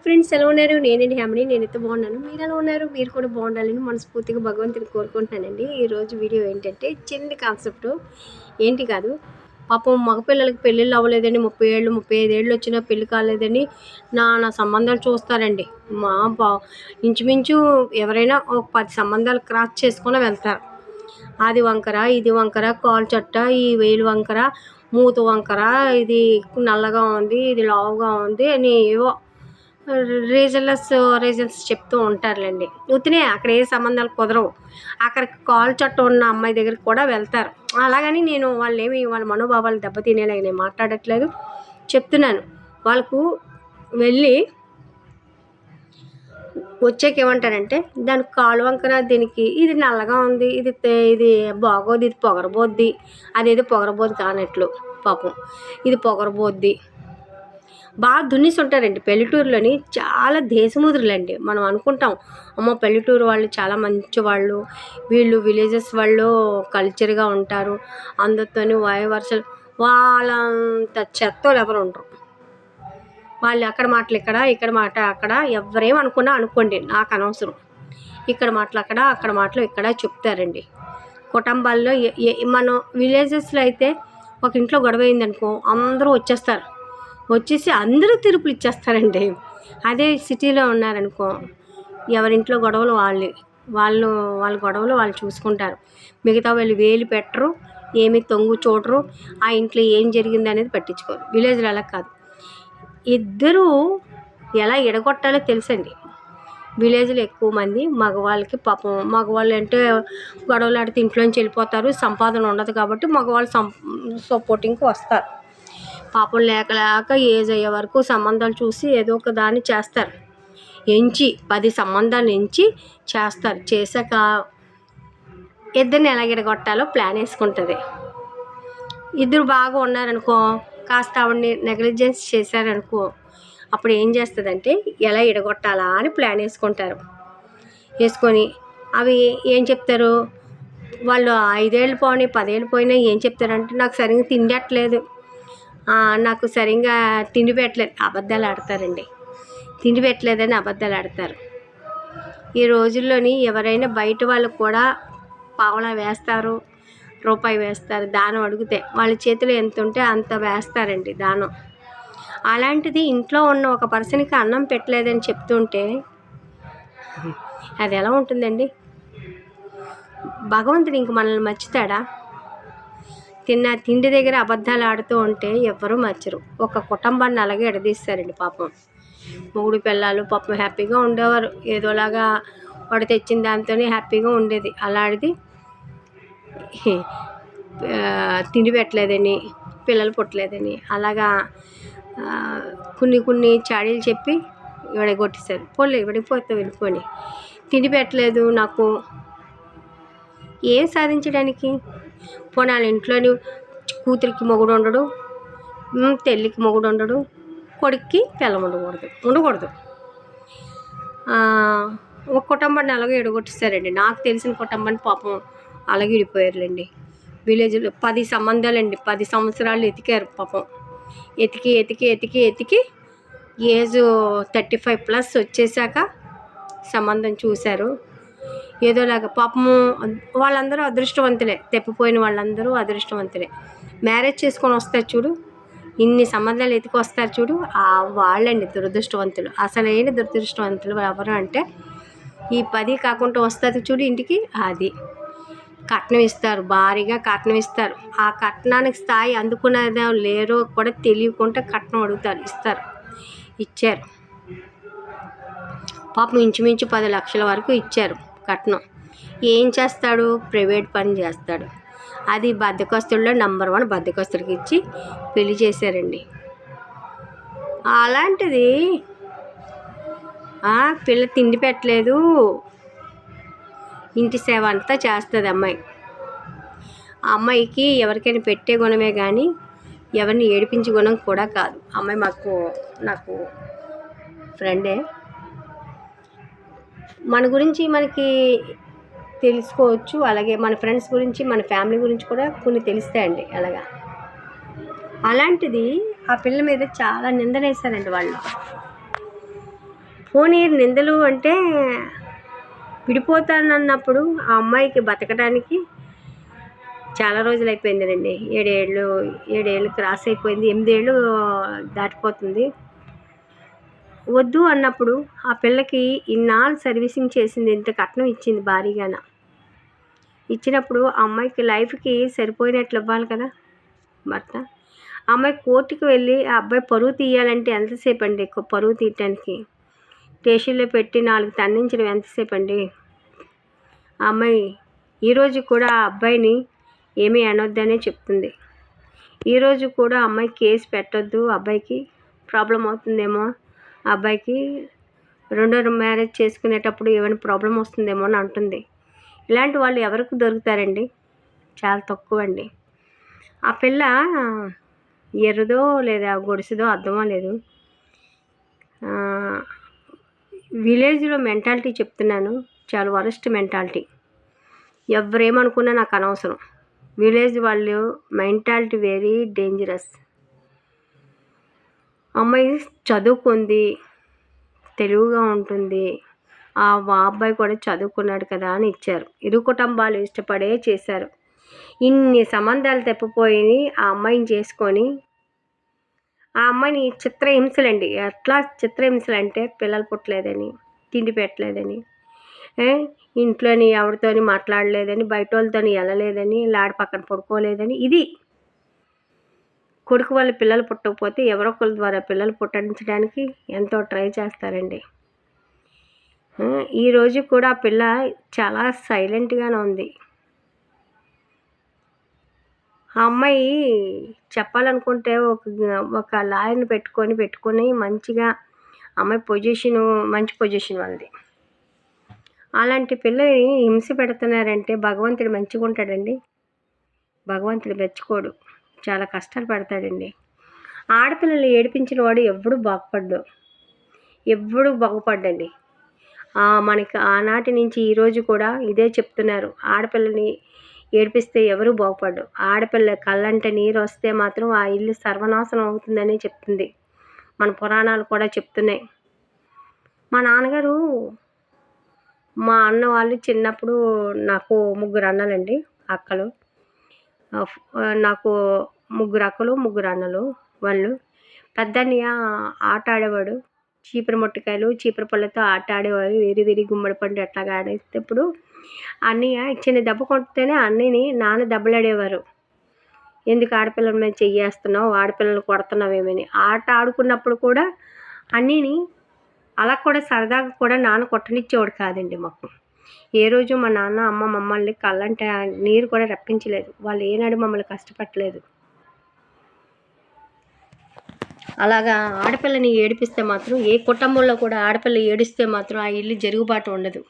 Friends, ఎలా ఉన్నారు? నేనండి హ్యామీ. నేనైతే బాగున్నాను. మీరు ఎలా ఉన్నారు? మీరు కూడా బాగుండాలని మనస్ఫూర్తిగా భగవంతుని కోరుకుంటున్నానండి. ఈరోజు వీడియో ఏంటంటే చిన్న కాన్సెప్ట్, ఏంటి కాదు, పాపం మగపిల్లలకి పెళ్ళిళ్ళు అవ్వలేదండి. 30 ఏళ్ళు 35 ఏళ్ళు వచ్చినా పెళ్ళి కాలేదని నా సంబంధాలు చూస్తారండి. ఇంచుమించు ఎవరైనా ఒక 10 సంబంధాలు క్రాస్ చేసుకుని వెళ్తారు. అది వంకర, ఇది వంకర, కాలు చట్ట, ఈ వేలు వంకర, మూత వంకర, ఇది నల్లగా ఉంది, ఇది లావుగా ఉంది అని ఏవో రీజన్స్ చెప్తూ ఉంటారులేండి. ఉత్తినే అక్కడ ఏ సంబంధాలు కుదరవు. అక్కడికి కాల్ చట్టు ఉన్న అమ్మాయి దగ్గరికి కూడా వెళ్తారు. అలాగని నేను వాళ్ళ మనోభావాలు దెబ్బతినేలాగా నేను మాట్లాడట్లేదు, చెప్తున్నాను. వాళ్ళకు వెళ్ళి వచ్చాక ఏమంటారంటే, దానికి కాలు వంకర, దీనికి ఇది నల్లగా ఉంది, ఇది బాగోదు, ఇది పొగరబోద్ది, అదేదో పొగరబోద్ది కానట్లు పాపం ఇది పొగరబోద్ది. బాగా దున్నేసి ఉంటారండి పల్లెటూరులోని. చాలా దేశముద్రులండి. మనం అనుకుంటాం అమ్మ పల్లెటూరు వాళ్ళు చాలా మంచి వాళ్ళు, వీళ్ళు విలేజెస్ వాళ్ళు కల్చర్గా ఉంటారు, అందరితోని వరుసలు. వాళ్ళంత చెత్తలు ఎవరు ఉండరు. వాళ్ళు అక్కడ మాటలు ఇక్కడ మాట అక్కడ, ఎవరేమనుకున్నా అనుకోండి, నాకు అనవసరం. ఇక్కడ మాటలు అక్కడ మాటలు ఇక్కడ చెప్తారండి. కుటుంబాల్లో మనం విలేజెస్లో అయితే ఒక ఇంట్లో గొడవ అయిందనుకో, అందరూ వచ్చేసి అందరూ తీర్పులు ఇచ్చేస్తారండి. అదే సిటీలో ఉన్నారనుకో, ఎవరింట్లో గొడవలు వాళ్ళ గొడవలు వాళ్ళు చూసుకుంటారు. మిగతా వాళ్ళు వేలు పెట్టరు, ఏమి తొంగు చూడరు, ఆ ఇంట్లో ఏం జరిగింది అనేది పట్టించుకోరు. విలేజ్లో అలా కాదు. ఇద్దరూ ఎలా ఎడగొట్టాలో తెలుసండి. విలేజ్లో ఎక్కువ మంది మగవాళ్ళకి పాపం, మగవాళ్ళు అంటే గొడవలు ఆడితే ఇంట్లోంచి వెళ్ళిపోతారు, సంపాదన ఉండదు కాబట్టి మగవాళ్ళు సపోర్టింగ్కి వస్తారు. పాపం లేక ఏజ్ అయ్యే వరకు సంబంధాలు చూసి ఏదో ఒక దాన్ని చేస్తారు. 10 సంబంధాలు చేస్తారు. చేశాక ఇద్దరిని ఎలా ఎడగొట్టాలో ప్లాన్ వేసుకుంటుంది. ఇద్దరు బాగా ఉన్నారనుకో, కాస్త ఆవిడని నెగ్లిజెన్స్ చేశారనుకో, అప్పుడు ఏం చేస్తుందంటే ఎలా ఎడగొట్టాలా అని ప్లాన్ వేసుకొని అవి ఏం చెప్తారు వాళ్ళు, 5 ఏళ్ళు పోనీ 10 ఏళ్ళు పోయినా ఏం చెప్తారంటే, నాకు సరిగ్గా తిండట్లేదు, నాకు సరిగ్గా తిండి పెట్టలేదు, అబద్ధాలు ఆడతారండి. తిండి పెట్టలేదని అబద్ధాలు ఆడతారు. ఈ రోజుల్లోని ఎవరైనా బయట వాళ్ళు కూడా పావలా వేస్తారు, రూపాయి వేస్తారు. దానం అడిగితే వాళ్ళ చేతిలో ఎంత ఉంటే అంత వేస్తారండి దానం. అలాంటిది ఇంట్లో ఉన్న ఒక పర్సన్కి అన్నం పెట్టలేదని చెప్తుంటే అది ఎలా ఉంటుందండి? భగవంతుడు ఇంక మనల్ని మర్చితాడా? తిండి దగ్గర అబద్ధాలు ఆడుతూ ఉంటే ఎవ్వరూ మర్చరు. ఒక కుటుంబాన్ని అలాగే ఎడదీస్తారండి పాపం. మొగుడు పిల్లలు పాపం హ్యాపీగా ఉండేవారు, ఏదోలాగా వాడు తెచ్చిన దాంతోనే హ్యాపీగా ఉండేది. అలాంటిది తిండి పెట్టలేదని, పిల్లలు పుట్టలేదని అలాగా కొన్ని చాడీలు చెప్పి విడగొట్టేశారు. వెళ్ళిపోని తిండి పెట్టలేదు నాకు, ఏం సాధించడానికి? పోనాళ్ళ ఇంట్లోని కూతురికి మొగుడు ఉండడు, తెల్లికి మొగుడు ఉండడు, కొడుక్కి పిల్లం ఉండకూడదు. ఒక కుటుంబాన్ని అలాగే ఎడగొట్టేస్తారండి. నాకు తెలిసిన కుటుంబాన్ని పాపం అలాగే విడిపోయారులేండి. విలేజ్లో 10 సంబంధాలండి. 10 సంవత్సరాలు ఎతికారు పాపం. ఎతికి ఏజ్ 35+ వచ్చేసాక సంబంధం చూశారు. ఏదోలాగా పాపము వాళ్ళందరూ అదృష్టవంతులే, తెప్పిపోయిన వాళ్ళందరూ అదృష్టవంతులే. మ్యారేజ్ చేసుకొని వస్తారు చూడు, ఇన్ని సంబంధాలు ఎతికి వస్తారు చూడు, వాళ్ళండి దురదృష్టవంతులు. అసలైన దురదృష్టవంతులు ఎవరు అంటే, ఈ 10 కాకుండా వస్తుంది చూడు ఇంటికి, అది కట్నం ఇస్తారు, భారీగా కట్నం ఇస్తారు. ఆ కట్నానికి స్థాయి అందుకునేదో లేరో కూడా తెలియకుండా కట్నం అడుగుతారు, ఇచ్చారు. పాపం ఇంచుమించు 10 లక్షల వరకు ఇచ్చారు కట్నం. ఏం చేస్తాడు? ప్రైవేట్ పని చేస్తాడు. అది బద్దకస్తుల్లో నంబర్ 1 బద్దకస్తుడికి ఇచ్చి పెళ్లి చేశారండి. అలాంటిది పిల్ల తిండి పెట్టలేదు, ఇంటి సేవ అంతా చేస్తుంది అమ్మాయి. ఆ అమ్మాయికి ఎవరికైనా పెట్టే గుణమే కానీ ఎవరిని ఏడిపించే గుణం కూడా కాదు. అమ్మాయి నాకు ఫ్రెండే. మన గురించి మనకి తెలుసుకోవచ్చు, అలాగే మన ఫ్రెండ్స్ గురించి, మన ఫ్యామిలీ గురించి కూడా కొన్ని తెలుస్తాయండి. అలాంటిది ఆ పిల్ల మీద చాలా నిందనేశారండి వాళ్ళు. పోనీ నిందలు అంటే విడిపోతానన్నప్పుడు ఆ అమ్మాయికి బతకడానికి చాలా రోజులు అయిపోయిందండి. 7 ఏళ్ళు క్రాస్ అయిపోయింది. 8 ఏళ్ళు దాటిపోతుంది. వద్దు అన్నప్పుడు ఆ పిల్లకి ఇన్నాళ్ళు సర్వీసింగ్ చేసింది, ఇంత కట్నం ఇచ్చింది భారీగాన. ఇచ్చినప్పుడు ఆ అమ్మాయికి లైఫ్కి సరిపోయినట్లు ఇవ్వాలి కదా భర్త. ఆ అమ్మాయి కోర్టుకి వెళ్ళి ఆ అబ్బాయి పరువు తీయాలంటే ఎంతసేపు అండి? పరువు తీయటానికి స్టేషన్లో పెట్టి 4 తన్నించడం ఎంతసేపు అండి? ఆ అమ్మాయి ఈరోజు కూడా ఆ అబ్బాయిని ఏమీ అనొద్దనే చెప్తుంది. ఈరోజు కూడా అమ్మాయి కేసు పెట్టొద్దు, అబ్బాయికి ప్రాబ్లం అవుతుందేమో, అబ్బాయికి రెండో మ్యారేజ్ చేసుకునేటప్పుడు ఏమైనా ప్రాబ్లం వస్తుందేమో అని అంటుంది. ఇలాంటి వాళ్ళు ఎవరికి దొరుకుతారండి? చాలా తక్కువ అండి. ఆ పిల్ల ఎర్రదో లేదా గొడుసుదో అర్థమో లేదు. విలేజ్లో మెంటాలిటీ చెప్తున్నాను, చాలా వరస్ట్ మెంటాలిటీ. ఎవరేమనుకున్నా నాకు అనవసరం. విలేజ్ వాళ్ళు మెంటాలిటీ వెరీ డేంజరస్. అమ్మాయి చదువుకుంది, తెలివిగా ఉంటుంది. ఆ అబ్బాయి కూడా చదువుకున్నాడు కదా అని ఇచ్చారు. ఇరు కుటుంబాలు ఇష్టపడే చేశారు. ఇన్ని సంబంధాలు తప్పిపోయి ఆ అమ్మాయిని చేసుకొని ఆ అమ్మాయిని చిత్రహింసలండి. ఎట్లా చిత్రహింసలు అంటే పిల్లలు పుట్టలేదని, తిండి పెట్టలేదని, ఇంట్లోని ఎవరితోని మాట్లాడలేదని, బయట వాళ్ళతోని వెళ్ళలేదని, లాడ పక్కన పడుకోలేదని. ఇది కొడుకు వాళ్ళ పిల్లలు పుట్టకపోతే ఎవరొకరి ద్వారా పిల్లలు పుట్టించడానికి ఎంతో ట్రై చేస్తారండి. ఈరోజు కూడా ఆ పిల్ల చాలా సైలెంట్గానే ఉంది. ఆ అమ్మాయి చెప్పాలనుకుంటే ఒక లాయర్ని పెట్టుకొని మంచిగా అమ్మాయి మంచి పొజిషన్ వాళ్ళది. అలాంటి పిల్లని హింస పెడుతున్నారంటే భగవంతుడు మంచిగా ఉంటాడండి? భగవంతుడు మెచ్చుకోడు, చాలా కష్టాలు పెడతాడండి. ఆడపిల్లలు ఏడిపించిన వాడు ఎవ్వడూ బాగుపడ్డండి. మనకి ఆనాటి నుంచి ఈరోజు కూడా ఇదే చెప్తున్నారు. ఆడపిల్లని ఏడిపిస్తే ఎవరు బాగుపడ్డు. ఆడపిల్ల కళ్ళంటే నీరు వస్తే మాత్రం ఆ ఇల్లు సర్వనాశనం అవుతుందని చెప్తుంది. మన పురాణాలు కూడా చెప్తున్నాయి. మా నాన్నగారు, మా అన్న వాళ్ళు చిన్నప్పుడు, నాకు 3 అన్నలండి, అక్కలు. నాకు 3 అక్కలు 3 అన్నలు. వాళ్ళు పెద్దన్నయ్య ఆట ఆడేవాడు. చీపురు మొట్టికాయలు చీపురు పళ్ళతో ఆట ఆడేవారు. వేరి గుమ్మడి పండు అట్లాగా ఆడేటప్పుడు అన్నయ్య చిన్న దెబ్బ కొడితేనే అన్నయ్యని నాన్న దెబ్బలాడేవారు. ఎందుకు ఆడపిల్లల మీద చెయ్యేస్తున్నావు, ఆడపిల్లలు కొడుతున్నావేమని. ఆట ఆడుకున్నప్పుడు కూడా అన్నయ్యని అలా కూడా సరదాగా కూడా నాన్న కొట్టనిచ్చేవాడు కాదండి మాకు. ఏ రోజు మా నాన్న అమ్మ మమ్మల్ని కళ్ళంటే నీరు కూడా రప్పించలేదు. వాళ్ళు ఏనాడు మమ్మల్ని కష్టపెట్టలేదు. అలాగా ఆడపిల్లని ఏడిపిస్తే మాత్రం, ఏ కుటుంబంలో కూడా ఆడపిల్ల ఏడిస్తే మాత్రం ఆ ఇల్లు జరుగుబాటు ఉండదు.